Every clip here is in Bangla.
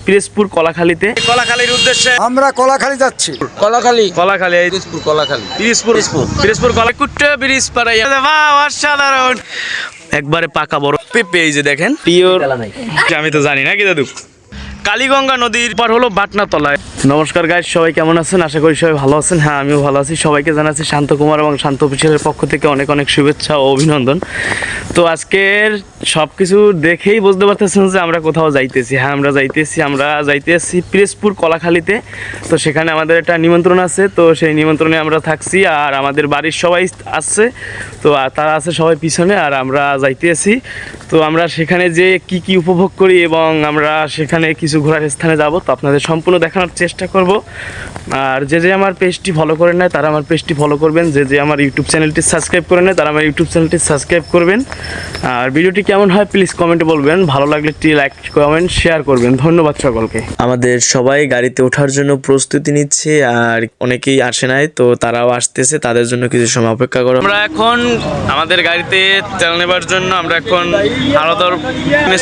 পিরোজপুর কলাখালীতে কলাখালীর উদ্দেশ্যে আমরা কলাখালী যাচ্ছি। কলাখালী পিরোজপুর কলাকুট্টা ব্রিজ পাড়াই অসাধারণ একবারে পাকা বড় পেঁপে। এই যে দেখেন পিওর, আমি তো জানি না কি দাদু। কালীগঙ্গা নদীর পার হলো বাটনাতলায়। নমস্কার গাইস, সবাই কেমন আছেন? আশা করি সবাই ভালো আছেন। হ্যাঁ, আমিও ভালো আছি। সবাইকে জানাচ্ছি শান্ত কুমার এবং শান্ত অফিসিয়ালের পক্ষ থেকে অনেক অনেক শুভেচ্ছা ও অভিনন্দন। তো আজকের সব কিছু দেখেই বুঝতে পারতেছেন যে আমরা কোথাও যাইতেছি। হ্যাঁ, আমরা যাইতেছি পিরোজপুর কলাখালীতে। তো সেখানে আমাদের একটা নিমন্ত্রণ আছে, তো সেই নিমন্ত্রণে আমরা থাকছি। আর আমাদের বাড়ির সবাই আসছে, তো তারা আছে সবাই পিছনে, আর আমরা যাইতেছি। তো আমরা সেখানে যে কি উপভোগ করি এবং আমরা সেখানে কিছু ঘোরার স্থানে যাব, তো আপনাদের সম্পূর্ণ দেখানোর চেষ্টা করব। আর যে আমার পেজটি ফলো করে নেয় তারা আমার পেজটি ফলো করবেন, যে আমার ইউটিউব চ্যানেলটি সাবস্ক্রাইব করে নেয় তারা আমার ইউটিউব চ্যানেলটি সাবস্ক্রাইব করবেন। আর ভিডিওটি কেমন হয় প্লিজ কমেন্টে বলবেন, ভালো লাগলে একটি লাইক কমেন্ট শেয়ার করবেন। ধন্যবাদ সকলকে। আমাদের সবাই গাড়িতে ওঠার জন্য প্রস্তুতি নিচ্ছে, আর অনেকেই আসে নাই, তো তারাও আসতেছে। তাদের জন্য কিছু সময় অপেক্ষা করো। আমরা এখন আমাদের গাড়িতে তেল নেবার জন্য আমরা এখন আলাদর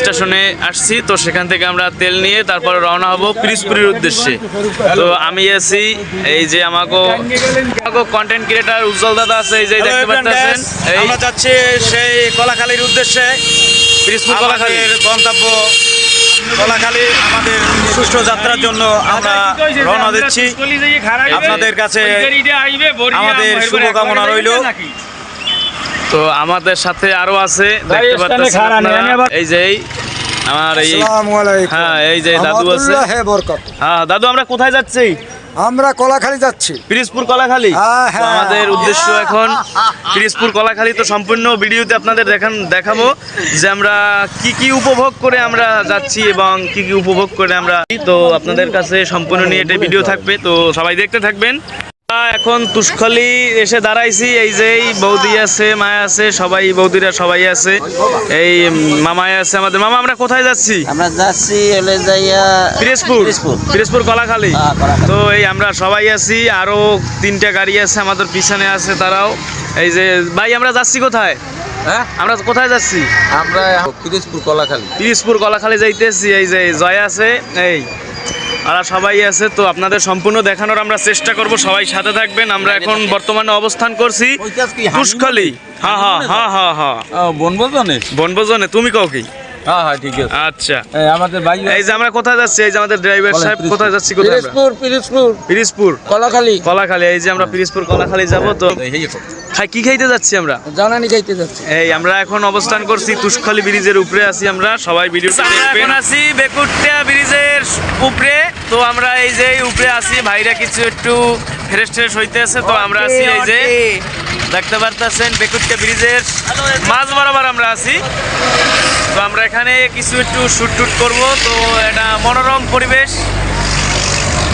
স্টেশনে আসছি। তো সেখান থেকে আমরা তেল নিয়ে তারপরে রওনা হব পিরোজপুরের উদ্দেশ্যে। তো আমি আছি, এই যে আমাকে কন্টেন্ট ক্রিয়েটার উজ্জ্বল দাদা আছে, এই যে দেখতে পাচ্ছেন। আমরা যাচ্ছি সেই কলাখালীর উদ্দেশ্যে। পিরোজপুর কলাখালীর গন্তব্য কলাখালী। আমাদের সুষ্ঠু যাত্রার জন্য আমরা রওনা দিচ্ছি। আপনাদের কাছে আমাদের শুভকামনা রইল। তো আমাদের সাথে আরো আছে, দেখতে পাচ্ছেন আপনারা। এই যে আমার এই, হ্যাঁ, এই যে দাদু আছে। হ্যাঁ দাদু, আমরা কোথায় যাচ্ছি? আমরা কলাখালী যাচ্ছি, পিরোজপুর কলাখালী। তো আমাদের উদ্দেশ্য এখন পিরোজপুর কলাখালী। তো সম্পূর্ণ ভিডিওতে আপনাদের দেখাবো যে আমরা কি উপভোগ করে আমরা যাচ্ছি এবং কি উপভোগ করে আমরা। তো আপনাদের কাছে সম্পূর্ণ নিয়ে একটা ভিডিও থাকবে, তো সবাই দেখতে থাকবেন। এখন তুষখালী এসে দাঁড়াইছি। এই যে বৌদি আছে, মায়া আছে, সবাই বৌদিরা সবাই আছে। এই মামায় আছে আমাদের। মামা, আমরা কোথায় যাচ্ছি? আমরা যাচ্ছি পিরোজপুর কলাখালী। তো এই আমরা সবাই আছি, আরো 3টা গাড়ি আছে আমাদের পিছনে আছে, তারাও। এই যে ভাই, আমরা যাচ্ছি কোথায়? হ্যাঁ, আমরা কোথায় যাচ্ছি? আমরা পিরোজপুর কলাখালী যাইতেছি। এই যে জয় আছে, এই আর সবাই আছে। তো আপনাদের সম্পূর্ণ দেখানোর আমরা চেষ্টা করব, সবাই সাথে থাকবেন। আমরা এখন বর্তমানে অবস্থান করছি তুষখালী। হ্যাঁ হ্যাঁ হ্যাঁ হ্যাঁ হ্যাঁ, বনভোজনে। তুমি কাও কি? হ্যাঁ হ্যাঁ, ঠিক আছে। আচ্ছা, আমাদের ভাই, এই যে আমরা কোথায় যাচ্ছি? এই যে আমাদের ড্রাইভার সাহেব, কোথায় যাচ্ছি? পিরোজপুর কলাখালী। এই যে আমরা পিরোজপুর কলাখালী যাব। তো কি খাইতে যাচ্ছি? আমরা জানানি খাইতে যাচ্ছি। এই আমরা এখন অবস্থান করছি তুষখালী ব্রিজের উপরে আছি আমরা। সবাই ভিডিওটা দেখবেন। আছি বেকুট্টা ব্রিজের উপরে। তো আমরা এই যে উপরে আছি, ভাইরা কিছু একটু ফ্রেশ হইতে আছে। তো আমরা আছি, এই যে দেখতে পারতেছেন বেকুট্টা ব্রিজের মাঝ বরাবর আমরা আছি। তো আমরা এখানে কিছু একটু শুট করবো। তো এটা মনোরম পরিবেশ।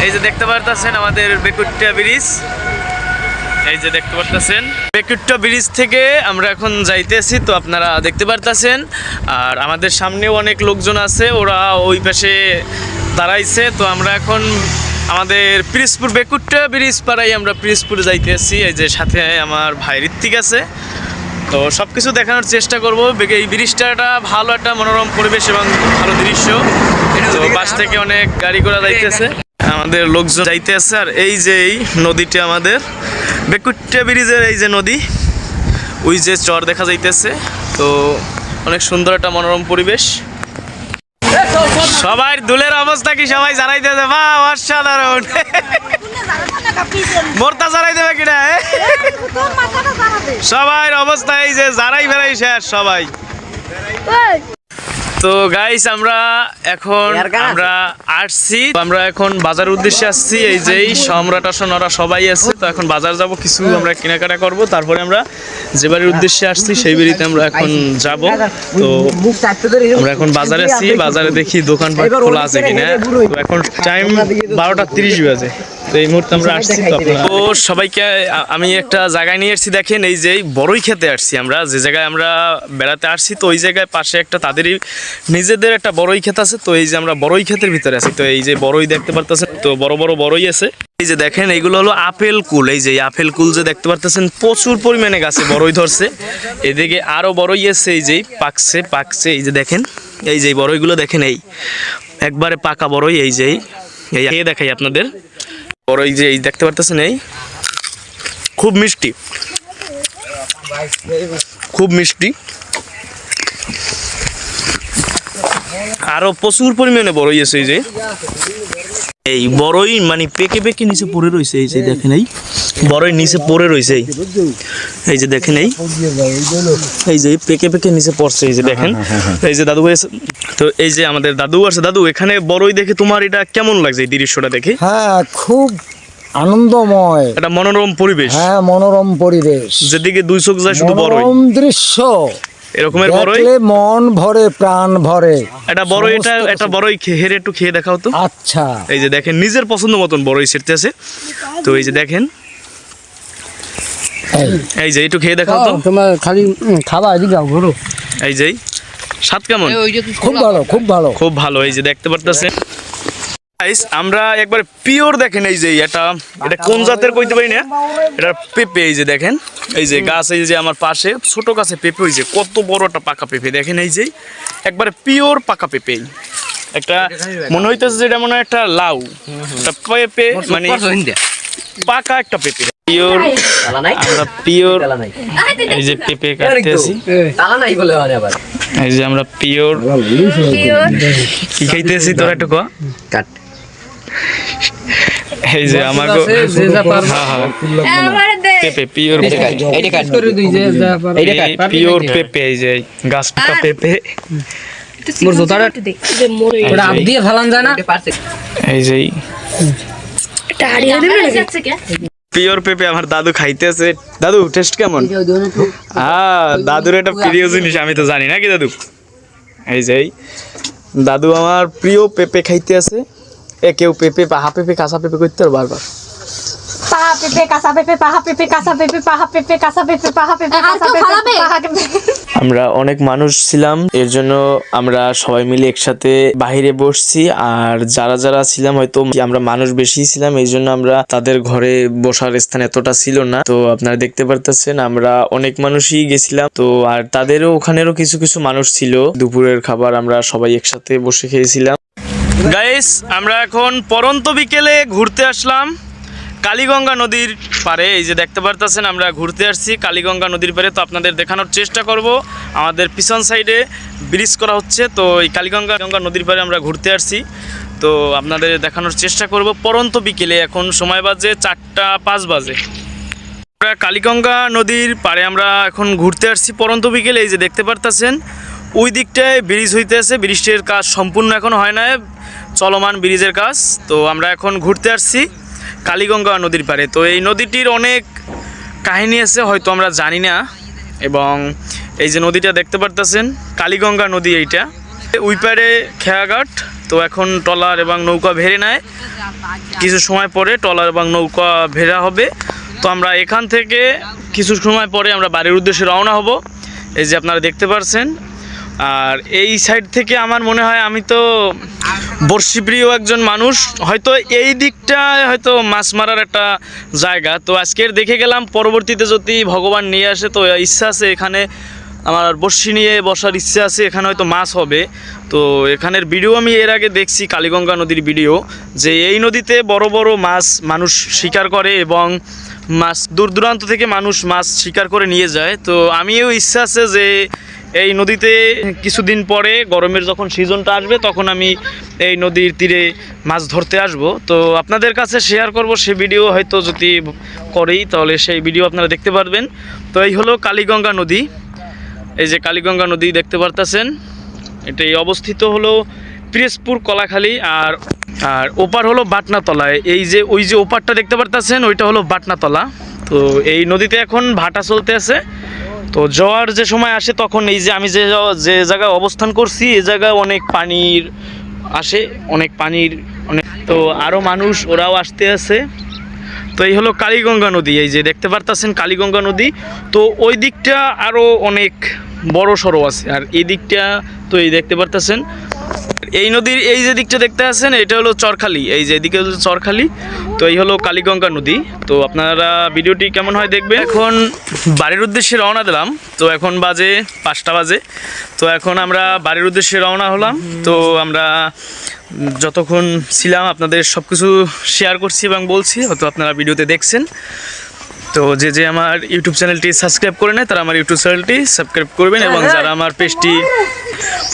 এই যে দেখতে পারতেছেন আমাদের বেকুট্টা ব্রিজ। এই যে দেখতে পারতেছেন বেকুট্টা ব্রিজ থেকে আমরা এখন যাইতেছি। তো আপনারা দেখতে পারতেছেন, আর আমাদের সামনেও অনেক লোকজন আছে, ওরা ওই পাশে দাঁড়াইছে। তো আমরা এখন আমাদের পিরোজপুর বেকুট্টা ব্রিজ পাড়াই আমরা পিরোজপুরে যাইতেছি। এই যে সাথে আমার ভাই ঋত্বিক আছে। তো সব কিছু দেখানোর চেষ্টা করবো। এই ব্রিজটা একটা ভালো একটা মনোরম পরিবেশ এবং ভালো দৃশ্য। তো পাশ থেকে অনেক গাড়ি ঘোড়া যাইতেছে, আমাদের লোকজন যাইতে আছে। আর এই যে এই নদীটা আমাদের বেকুট্টা ব্রিজের, এই যে নদী, ওই যে চর দেখা যাইতেছে। তো অনেক সুন্দর একটা মনোরম পরিবেশ। সবাই দুলের অবস্থা কি সবাই জানাইতেছে? বা অসাধারণ। মোরতা জানাই দেবে কিনা? সবার অবস্থা এই যে জারাই ফেরাই শেষ সবাই। তো গাইস, আমরা এখন আসছি, আমরা এখন বাজার উদ্দেশ্যে আসছি। এই যে সম্রাট আসন ওরা সবাই আছে। তো এখন বাজার যাব, কিছু আমরা কেনাকাটা করব, তারপরে আমরা যে বাড়ির উদ্দেশ্যে আসছি সেই বাড়িতে আমরা এখন যাব। তো আমরা এখন বাজারে আছি, বাজারে দেখি দোকানপাট খোলা আছে কিনা। তো এখন টাইম 12:30 বাজে। তো এই মুহূর্তে আমরা আসছি। তো সবাইকে আমি একটা জায়গায় নিয়ে আসছি। দেখেন, এই যে বড়ই খেতে আসছি আমরা, যে জায়গায় আমরা বেড়াতে আসছি। তো ওই জায়গায় পাশে একটা তাদেরই নিজেদের একটা বড়ই ক্ষেত আছে। তো এই যে আমরা বড়ই ক্ষেতের ভিতরে আছি। তো এই যে বড়ই দেখতে পারতেছেন, তো বড় বড় বড়ই আছে। এই যে দেখেন, এইগুলো হলো আপেল কুল। এই যে আপেল কুল যে দেখতে পারতেছেন, প্রচুর পরিমাণে গাছে বড়ই ধরছে। এদিকে আরো বড়ই আছে, এই যে পাকছে। এই যে দেখেন, এই যে বড়ইগুলো দেখেন, এই একবারে পাকা বড়ই, এই যে এই দেখাই আপনাদের বড়ই, যে এই দেখতে পারতেছেন, এই খুব মিষ্টি, খুব মিষ্টি, আরো প্রচুর পরিমাণে বড়ই আছে। এই বড়ই মানে পেকে পেকে নিচে পড়ে রয়েছে, এই যে দেখেন, এই বড়ই নিচে পড়ে রয়েছে, এই যে দেখেন, এই যে পেকে পেকে নিচে পড়ছে, এই যে দেখেন, এই যে দাদু আছে। তো এই যে আমাদের দাদু আছে। দাদু, এখানে বড়ই দেখে তোমার এটা কেমন লাগছে, এই দৃশ্যটা দেখে? হ্যাঁ, খুব আনন্দময়। এটা মনোরম পরিবেশ, হ্যাঁ, মনোরম পরিবেশ, যেদিকে দুই চোখ যায় শুধু বড়ই, মনোরম দৃশ্য এরকমের বড়ই দেখলে মন ভরে, প্রাণ ভরে। এটা বড়ই, এটা বড়ই হেরে একটু খেয়ে দেখাও তো। আচ্ছা, এই যে দেখেন, নিজের পছন্দ মতন বড়ই সেরতে আছে। তো এই যে দেখেন, এই যে একটু খেয়ে দেখাও তো। তোমার খালি খাবা এদিকে যাও ঘুরো। এই যে স্বাদ কেমন? খুব ভালো, খুব ভালো। খুব ভালো। এই যে দেখতে পারতেছেন গাইস, আমরা একবার পিওর দেখেন, এই যে এটা কোন জাতের কইতে পারি না, এটা পেঁপে। এই যে দেখেন, এই যে গাছ, এই যে আমার পাশে ছোট গাছে পেঁপে হয়েছে, কত বড় একটা পাকা পেঁপে দেখেন, এই যে একবার পিওর পাকা পেঁপে। একটা মনে হইতেছে যেটা মনে হয় একটা লাউ, একটা পেঁপে, মানে পাকা একটা পেঁপে পিওর। আমরা পিওর এই যে পেঁপে কাটতেছি, এই যে আমরা পিওর কি খাইতেছি, তোরা একটু কয়া। এই যে আমাকে পেঁপে পিওর, পিওর পেঁপে, এই যে গাছ পাকা পেঁপে, এই যে পিওর পেঁপে আমার দাদু খাইতেছে। দাদু টেস্ট কেমন? দাদুর একটা প্রিয় জিনিস, আমি তো জানি না কি দাদু। এই যে দাদু আমার প্রিয় পেঁপে খাইতে আছে। কেউ পেঁপে, পাহা পেঁপে, কাঁচা পেঁপে করতে আর বারবার পাহা পেঁপে, কাঁচা পেঁপে, পাহা পেঁপে, কাঁচা পেঁপে, পাহা পেঁপে, কাঁচা পেঁপে, পাহা পেঁপে, কাঁচা পেঁপে, পাহা পেঁপে। আমরা অনেক মানুষ ছিলাম, এর জন্য আমরা সবাই মিলে একসাথে বাহিরে বসছি। আর যারা যারা ছিলাম, হয়তো আমরা মানুষ বেশি ছিলাম, এই জন্য আমরা তাদের ঘরে বসার স্থান এতটা ছিল না। তো আপনারা দেখতে পারতেছেন, আমরা অনেক মানুষই গেছিলাম। তো আর তাদেরও ওখানেরও কিছু কিছু মানুষ ছিল। দুপুরের খাবার আমরা সবাই একসাথে বসে খেয়েছিলাম। গাইস, আমরা এখন পরন্ত বিকেলে ঘুরতে আসলাম কালীগঙ্গা নদীর পারে। এই যে দেখতে পারতেছেন, আমরা ঘুরতে আসছি কালীগঙ্গা নদীর পারে। তো আপনাদের দেখানোর চেষ্টা করব, আমাদের পিছন সাইডে ব্রিজ করা হচ্ছে। তো এই কালীগঙ্গা নদীর পারে আমরা ঘুরতে আসছি, তো আপনাদের দেখানোর চেষ্টা করব পরন্ত বিকেলে। এখন সময় বাজে 4:05 বাজে। আমরা কালীগঙ্গা নদীর পারে আমরা এখন ঘুরতে আসছি পরন্ত বিকেলে। এই যে দেখতে পারতেছেন, ওই দিকটায় ব্রিজ হইতে আছে, ব্রিজের কাজ সম্পূর্ণ এখন হয় না, চলমান ব্রিজের কাজ। তো আমরা এখন ঘুরতে আসছি কালীগঙ্গা নদীর পারে। তো এই নদীটির অনেক কাহিনী আছে, হয়তো আমরা জানি না। এবং এই যে নদীটা দেখতে পারতেছেন, কালীগঙ্গা নদী, এইটা ওই পারে খেয়াঘাট। তো এখন ট্রলার এবং নৌকা ভেড়ে নেয়, কিছু সময় পরে ট্রলার এবং নৌকা ভেড়া হবে। তো আমরা এখান থেকে কিছু সময় পরে আমরা বাড়ির উদ্দেশ্যে রওনা হব। এই যে আপনারা দেখতে পাচ্ছেন। আর এই সাইড থেকে আমার মনে হয়, আমি তো বর্ষিপ্রিয় একজন মানুষ, হয়তো এই দিকটা হয়তো মাছ মারার একটা জায়গা। তো আজকের দেখে গেলাম, পরবর্তীতে যদি ভগবান নিয়ে আসে, তো ইচ্ছা আছে এখানে আমার বর্ষি নিয়ে বসার ইচ্ছা আছে, এখানে হয়তো মাছ হবে। তো এখানের ভিডিও আমি এর আগে দেখছি, কালীগঙ্গা নদীর ভিডিও, যে এই নদীতে বড় বড় মাছ মানুষ শিকার করে এবং মাছ দূর দূরান্ত থেকে মানুষ মাছ শিকার করে নিয়ে যায়। তো আমিও ইচ্ছা আছে যে এই নদীতে কিছুদিন পরে গরমের যখন সিজনটা আসবে, তখন আমি এই নদীর তীরে মাছ ধরতে আসব। তো আপনাদের কাছে শেয়ার করব সে ভিডিও, হয়তো যদি করেই তাহলে সেই ভিডিও আপনারা দেখতে পারবেন। তো এই হলো কালীগঙ্গা নদী। এই যে কালীগঙ্গা নদী দেখতে পারতেছেন, এটাই অবস্থিত হলো পিরোজপুর কলাখালী। আর ওপার হলো বাটনাতলায়। এই যে ওই যে ওপারটা দেখতে পারতেছেন, ওইটা হলো বাটনাতলা। তো এই নদীতে এখন ভাটা চলতে আছে। তো জোয়ার যে সময় আসে, তখন এই যে আমি যে জায়গায় অবস্থান করছি, এই জায়গায় অনেক পানির আসে, অনেক পানির অনেক। তো আরও মানুষ ওরাও আসতে আছে। তো এই হলো কালীগঙ্গা নদী, এই যে দেখতে পারতেছেন কালীগঙ্গা নদী। তো ওই দিকটা আরও অনেক বড় সড়ো আছে, আর এই দিকটা তো এই দেখতে পারতেছেন। এই নদীর এই যে দিকটা দেখতে আছেন, এটা হলো চরখালি, এই যে এদিকে হলো চরখালি। তো এই হলো কালীগঙ্গা নদী। তো আপনারা ভিডিওটি কেমন হয় দেখবেন। এখন বাড়ির উদ্দেশ্যে রওনা দিলাম। তো এখন বাজে 5টা বাজে। তো এখন আমরা বাড়ির উদ্দেশ্যে রওনা হলাম। তো আমরা যতক্ষণ ছিলাম আপনাদের সব কিছু শেয়ার করছি এবং বলছি, হয়তো আপনারা ভিডিওতে দেখছেন। তো যে আমার ইউটিউব চ্যানেলটি সাবস্ক্রাইব করে নেয় তারা আমার ইউটিউব চ্যানেলটি সাবস্ক্রাইব করবেন, এবং যারা আমার পেজটি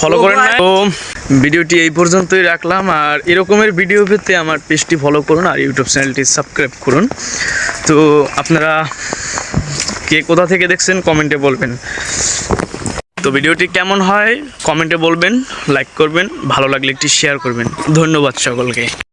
ফলো করেন না, তো ভিডিওটি এই পর্যন্তই রাখলাম। আর এরকমের ভিডিও পেতে আমার পেজটি ফলো করুন আর ইউটিউব চ্যানেলটি সাবস্ক্রাইব করুন। তো আপনারা কে কোথা থেকে দেখছেন কমেন্টে বলবেন। তো ভিডিওটি কেমন হয় কমেন্টে বলবেন, লাইক করবেন, ভালো লাগলে একটি শেয়ার করবেন। ধন্যবাদ সকলকে।